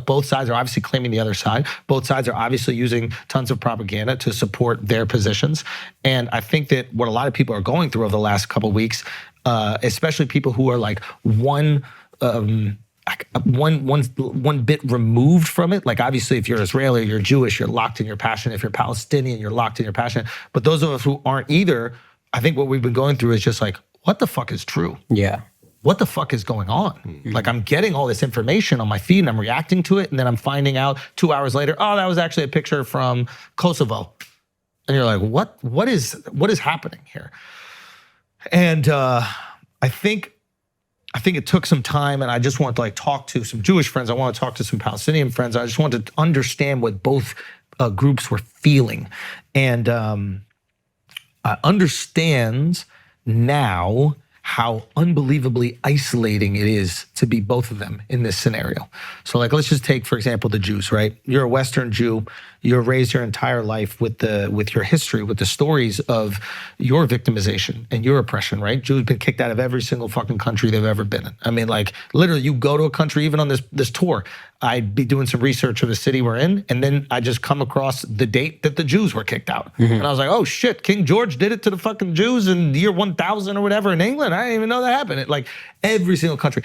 Both sides are obviously claiming the other side. Both sides are obviously using tons of propaganda to support their positions. And I think that what a lot of people are going through over the last couple of weeks, especially people who are like one bit removed from it. Like obviously if you're Israeli, you're Jewish, you're locked in your passion. If you're Palestinian, you're locked in your passion. But those of us who aren't either, I think what we've been going through is just like, what the fuck is true? Yeah. What the fuck is going on? Mm-hmm. Like I'm getting all this information on my feed and I'm reacting to it. And then I'm finding out 2 hours later, oh, that was actually a picture from Kosovo. And you're like, what is happening here? And I think it took some time, and I just want to like talk to some Jewish friends. I want to talk to some Palestinian friends. I just wanted to understand what both groups were feeling. And I understand now how unbelievably isolating it is to be both of them in this scenario. So like, let's just take, for example, the Jews, right? You're a Western Jew. You're raised your entire life with your history, with the stories of your victimization and your oppression, right? Jews have been kicked out of every single fucking country they've ever been in. I mean, like literally you go to a country, even on this tour, I'd be doing some research of the city we're in, and then I just come across the date that the Jews were kicked out. Mm-hmm. And I was like, oh shit, King George did it to the fucking Jews in the year 1000 or whatever in England. I didn't even know that happened. It, like every single country.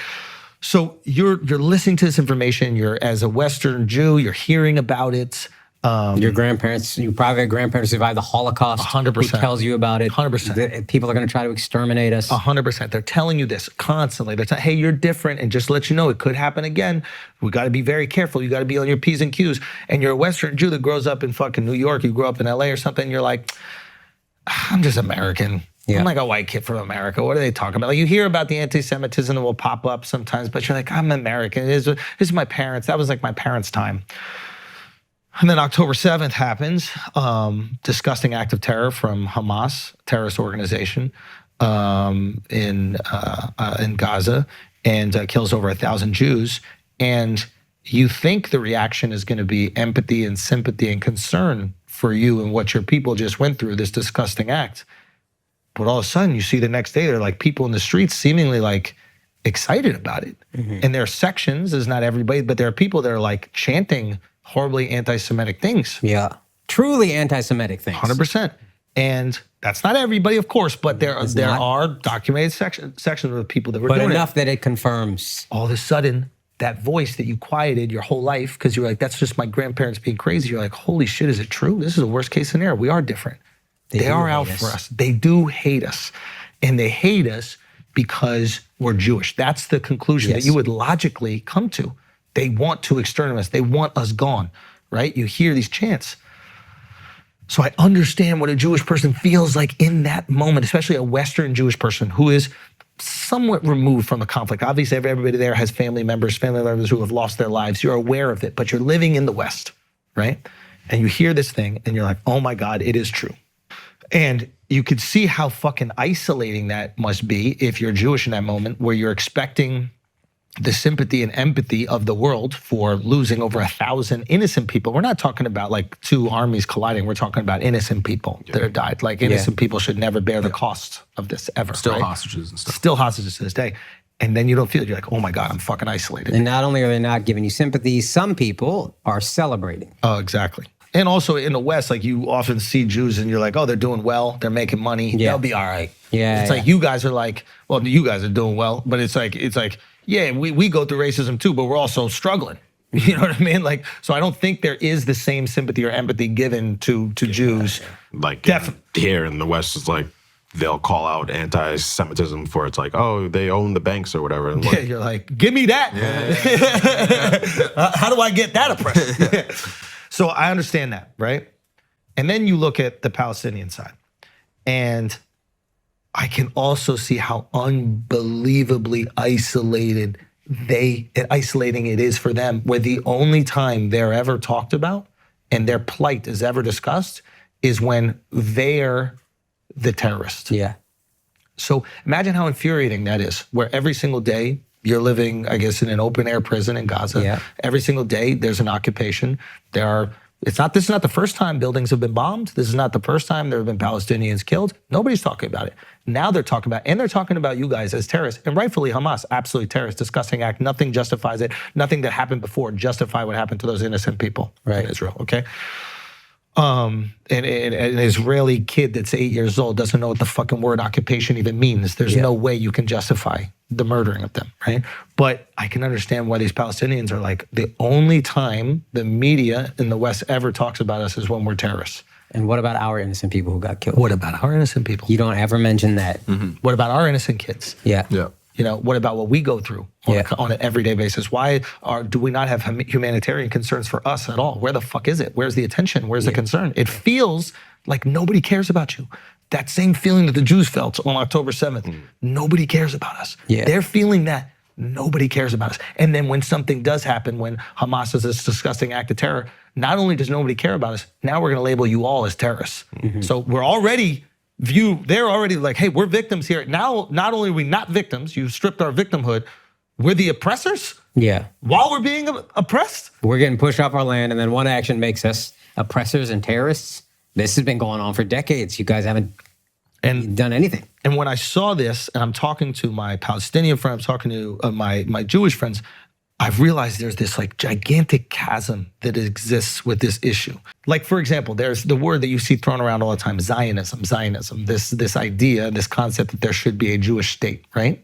So you're listening to this information, you're as a Western Jew, you're hearing about it. Your grandparents, you probably had grandparents survived the Holocaust. 100%. He tells you about it. 100%. People are going to try to exterminate us. 100%. They're telling you this constantly. They're saying, hey, you're different, and just to let you know, it could happen again. We got to be very careful. You got to be on your P's and Q's. And you're a Western Jew that grows up in fucking New York. You grew up in LA or something. And you're like, I'm just American. Yeah. I'm like a white kid from America. What are they talking about? Like you hear about the anti-Semitism that will pop up sometimes, but you're like, I'm American. This is my parents. That was like my parents' time. And then October 7th happens, disgusting act of terror from Hamas, terrorist organization, in Gaza, and kills over 1,000 Jews. And you think the reaction is going to be empathy and sympathy and concern for you and what your people just went through, this disgusting act. But all of a sudden, you see the next day, they're like people in the streets seemingly like excited about it. Mm-hmm. And there are sections, there's not everybody, but there are people that are like chanting horribly anti-Semitic things. Yeah, truly anti-Semitic things. 100%. And that's not everybody, of course, but there are documented sections of people that were doing it. But enough that it confirms. All of a sudden, that voice that you quieted your whole life because you're like, that's just my grandparents being crazy. You're like, holy shit, is it true? This is a worst case scenario. We are different. They are out for us. They do hate us. And they hate us because we're Jewish. That's the conclusion that you would logically come to. They want to exterminate us. They want us gone, right? You hear these chants. So I understand what a Jewish person feels like in that moment, especially a Western Jewish person who is somewhat removed from the conflict. Obviously, everybody there has family members who have lost their lives. You're aware of it, but you're living in the West, right? And you hear this thing and you're like, oh my God, it is true. And you could see how fucking isolating that must be if you're Jewish in that moment where you're expecting the sympathy and empathy of the world for losing over 1,000 innocent people. We're not talking about like two armies colliding. We're talking about innocent people that have died. Like innocent people should never bear the cost of this ever. Still hostages and stuff. Still hostages to this day. And then you don't feel it. You're like, oh my God, I'm fucking isolated. And not only are they not giving you sympathy, some people are celebrating. Oh, exactly. And also in the West, like you often see Jews and you're like, oh, they're doing well. They're making money. They'll be all right. Yeah. It's like you guys are like, well, you guys are doing well, but it's like, yeah, we go through racism too, but we're also struggling. You know what I mean? Like, so I don't think there is the same sympathy or empathy given to Jews. Like here in the West, it's like they'll call out anti-Semitism for it's like, oh, they own the banks or whatever. And like, you're like, give me that. Yeah. How do I get that oppression? So I understand that, right? And then you look at the Palestinian side, and I can also see how unbelievably isolating it is for them, where the only time they're ever talked about and their plight is ever discussed is when they're the terrorist. Yeah. So imagine how infuriating that is, where every single day you're living, I guess, in an open air prison in Gaza. Yeah. Every single day there's an occupation. There are This is not the first time buildings have been bombed. This is not the first time there have been Palestinians killed. Nobody's talking about it. Now they're talking about you guys as terrorists, and rightfully Hamas, absolutely terrorist, disgusting act. Nothing justifies it. Nothing that happened before justify what happened to those innocent people in Israel, okay? An Israeli kid that's 8 years old doesn't know what the fucking word occupation even means. There's no way you can justify the murdering of them, right? But I can understand why these Palestinians are like, the only time the media in the West ever talks about us is when we're terrorists. And what about our innocent people who got killed? What about our innocent people? You don't ever mention that. What about our innocent kids? Yeah. You know, what about what we go through on an everyday basis? Why do we not have humanitarian concerns for us at all? Where the fuck is it? Where's the attention? Where's the concern? It feels like nobody cares about you. That same feeling that the Jews felt on October 7th. Nobody cares about us. They're feeling that nobody cares about us. And then when something does happen, when Hamas does this disgusting act of terror, not only does nobody care about us, now we're gonna label you all as terrorists. So we're already they're already like, hey, we're victims here. Now, not only are we not victims, you've stripped our victimhood, we're the oppressors? Yeah. While we're being oppressed? We're getting pushed off our land, and then one action makes us oppressors and terrorists. This has been going on for decades. You guys haven't done anything. And when I saw this, and I'm talking to my Palestinian friends, I'm talking to my Jewish friends, I've realized there's this like gigantic chasm that exists with this issue. Like, for example, there's the word that you see thrown around all the time, Zionism, this idea, this concept that there should be a Jewish state, right?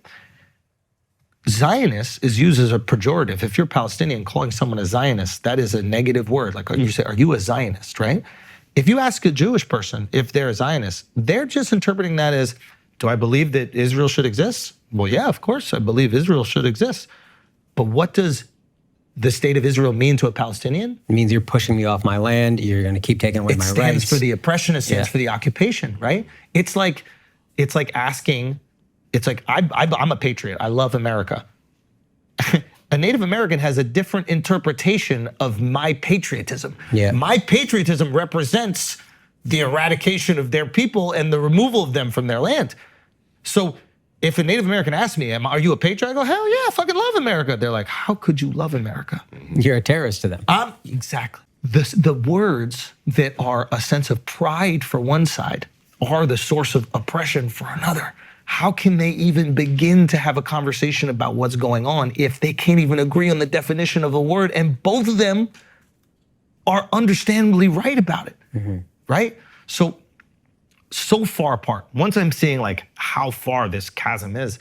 Zionist is used as a pejorative. If you're Palestinian, calling someone a Zionist, that is a negative word. Like you say, are you a Zionist, right? If you ask a Jewish person if they're a Zionist, they're just interpreting that as, do I believe that Israel should exist? Well, yeah, of course, I believe Israel should exist. But what does the state of Israel mean to a Palestinian? It means you're pushing me off my land. You're going to keep taking away my rights. It stands for the oppression. It stands for the occupation, right? It's like asking. It's like I'm a patriot. I love America. A Native American has a different interpretation of my patriotism. My patriotism represents the eradication of their people and the removal of them from their land. So if a Native American asks me, are you a patriot? I go, hell yeah, I fucking love America. They're like, how could you love America? You're a terrorist to them. Exactly. The words that are a sense of pride for one side are the source of oppression for another. How can they even begin to have a conversation about what's going on if they can't even agree on the definition of a word, and both of them are understandably right about it, right? So far apart. Once I'm seeing like how far this chasm is,